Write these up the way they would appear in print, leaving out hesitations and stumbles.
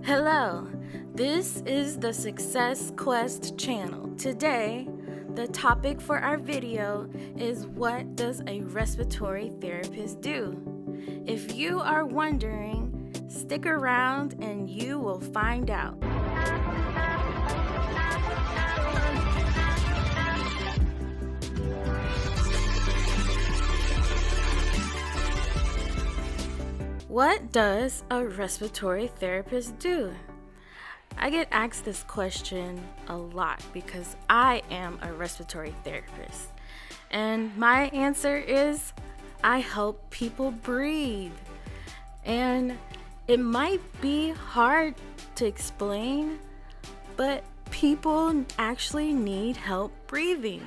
Hello, this is the Success Quest channel. Today, the topic for our video is, what does a respiratory therapist do? If you are wondering, stick around and you will find out. What does a respiratory therapist do? I get asked this question a lot because I am a respiratory therapist. And my answer is, I help people breathe. And it might be hard to explain, but people actually need help breathing.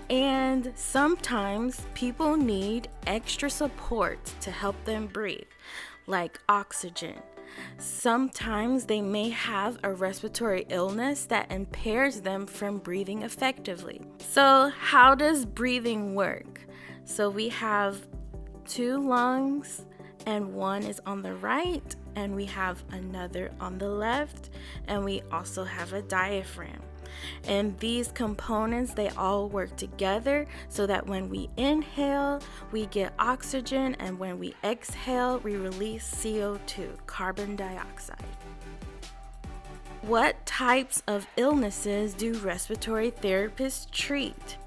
And sometimes people need extra support to help them breathe, like oxygen. Sometimes they may have a respiratory illness that impairs them from breathing effectively. So, how does breathing work? So, we have two lungs, and one is on the right, and we have another on the left, and we also have a diaphragm. And these components, they all work together so that when we inhale, we get oxygen, and when we exhale, we release CO2, carbon dioxide. What types of illnesses do respiratory therapists treat?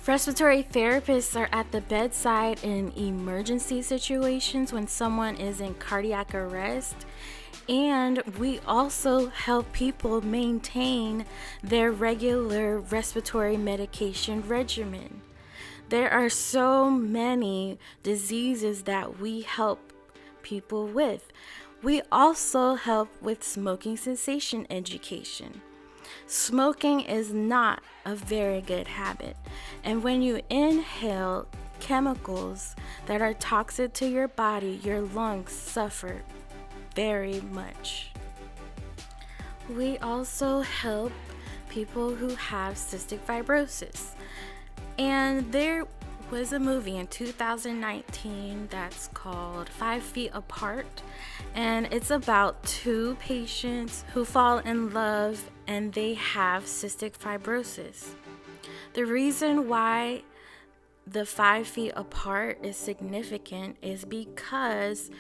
Respiratory therapists are at the bedside in emergency situations when someone is in cardiac arrest. And we also help people maintain their regular respiratory medication regimen. There are so many diseases that we help people with. We also help with smoking cessation education. Smoking is not a very good habit. And when you inhale chemicals that are toxic to your body, your lungs suffer very much. We also help people who have cystic fibrosis. And there was a movie in 2019 that's called 5 Feet Apart. And it's about two patients who fall in love and they have cystic fibrosis. The reason why the 5 feet apart is significant is because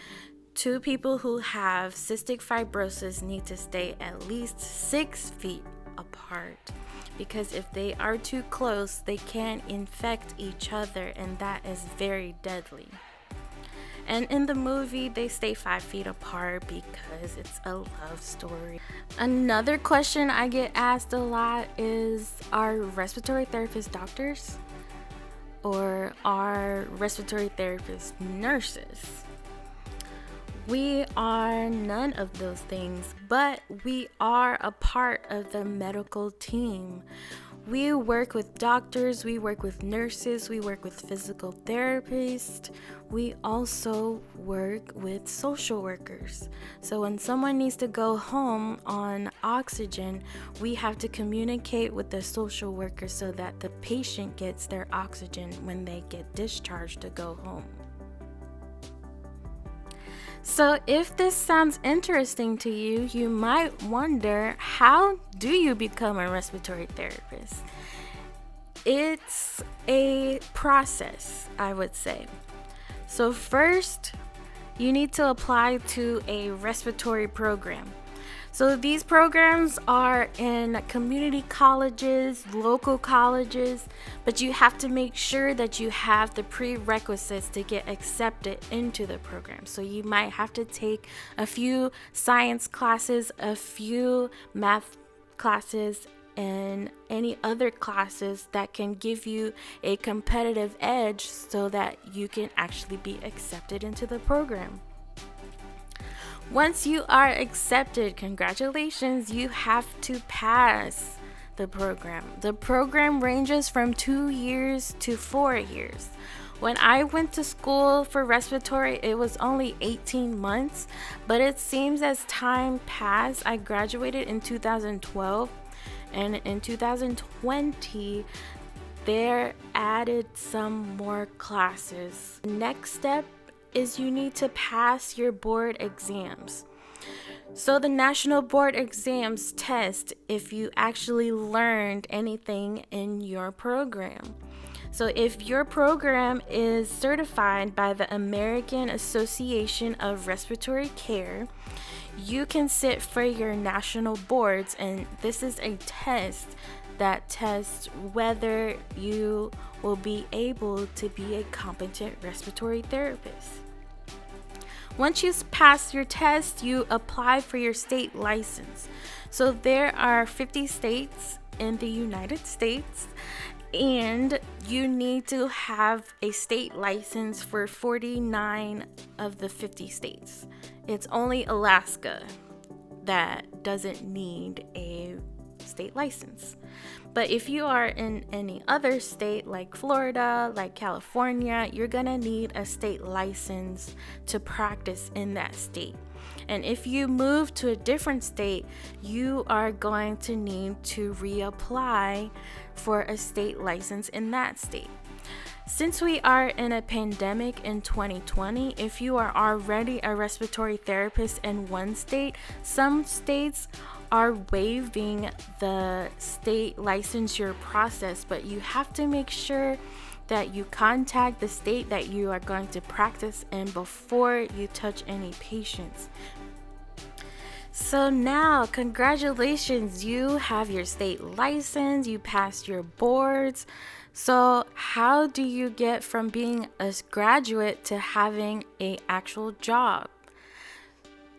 two people who have cystic fibrosis need to stay at least 6 feet apart, because if they are too close, they can infect each other, and that is very deadly. And in the movie, they stay 5 feet apart because it's a love story. Another question I get asked a lot is, are respiratory therapists doctors? Or are respiratory therapists nurses? We are none of those things, but we are a part of the medical team. We work with doctors, we work with nurses, we work with physical therapists. We also work with social workers. So when someone needs to go home on oxygen, we have to communicate with the social worker so that the patient gets their oxygen when they get discharged to go home. So if this sounds interesting to you, you might wonder, how do you become a respiratory therapist? It's a process, I would say. So first, you need to apply to a respiratory program. So these programs are in community colleges, local colleges, but you have to make sure that you have the prerequisites to get accepted into the program. So you might have to take a few science classes, a few math classes, and any other classes that can give you a competitive edge so that you can actually be accepted into the program. Once you are accepted, congratulations, you have to pass the program. The program ranges from 2 years to 4 years. When I went to school for respiratory, it was only 18 months, but it seems as time passed, I graduated in 2012, and in 2020, they're added some more classes. Next step is you need to pass your board exams. So the national board exams test if you actually learned anything in your program. So if your program is certified by the American Association of Respiratory Care, you can sit for your national boards, and this is a test that tests whether you will be able to be a competent respiratory therapist. Once you pass your test, you apply for your state license. So there are 50 states in the United States, and you need to have a state license for 49 of the 50 states. It's only Alaska that doesn't need a state license. But if you are in any other state like Florida, like California, you're gonna need a state license to practice in that state. And if you move to a different state, you are going to need to reapply for a state license in that state. Since we are in a pandemic in 2020, if you are already a respiratory therapist in one state, some states are waiving the state licensure process, but you have to make sure that you contact the state that you are going to practice in before you touch any patients. So now, congratulations, you have your state license, you passed your boards. So how do you get from being a graduate to having an actual job?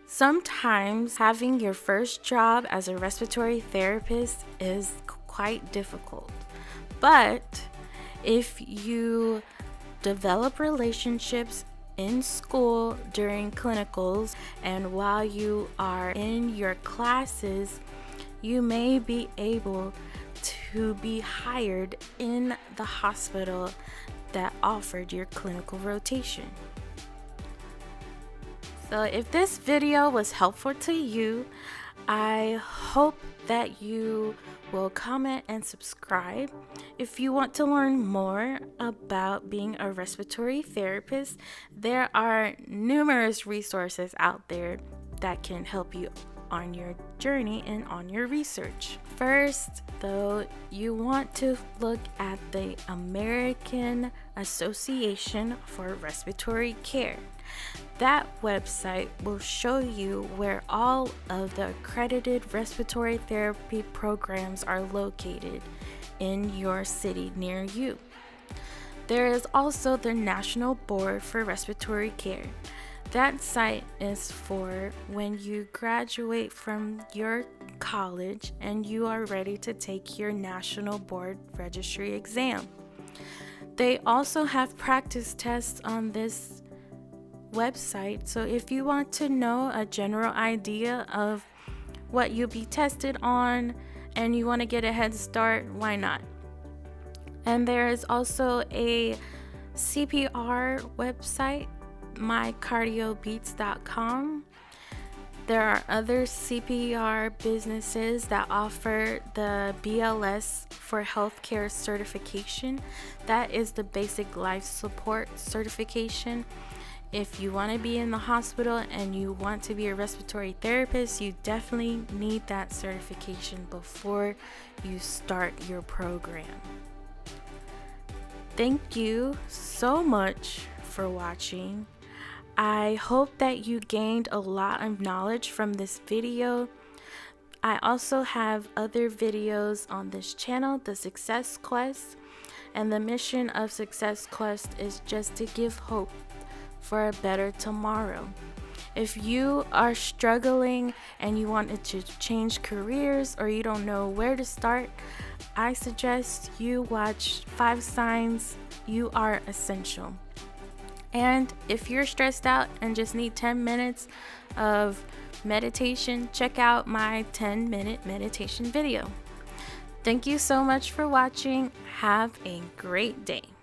Sometimes having your first job as a respiratory therapist is quite difficult. But if you develop relationships in school during clinicals and while you are in your classes, you may be able to be hired in the hospital that offered your clinical rotation. So if this video was helpful to you, I hope that you will comment and subscribe. If you want to learn more about being a respiratory therapist, there are numerous resources out there that can help you on your journey and on your research. First, though, you want to look at the American Association for Respiratory Care. That website will show you where all of the accredited respiratory therapy programs are located in your city near you. There is also the National Board for Respiratory Care. That site is for when you graduate from your college and you are ready to take your National Board Registry exam. They also have practice tests on this website, so if you want to know a general idea of what you'll be tested on and you want to get a head start, why not? And there is also a CPR website, mycardiobeats.com. There are other CPR businesses that offer the BLS for healthcare certification. That is the basic life support certification. If you want to be in the hospital and you want to be a respiratory therapist, you definitely need that certification before you start your program. Thank you so much for watching. I hope that you gained a lot of knowledge from this video. I also have other videos on this channel, the Success Quest, and the mission of Success Quest is just to give hope for a better tomorrow. If you are struggling and you wanted to change careers or you don't know where to start, I suggest you watch 5 Signs You Are Essential. And if you're stressed out and just need 10 minutes of meditation, check out my 10-minute meditation video. Thank you so much for watching. Have a great day.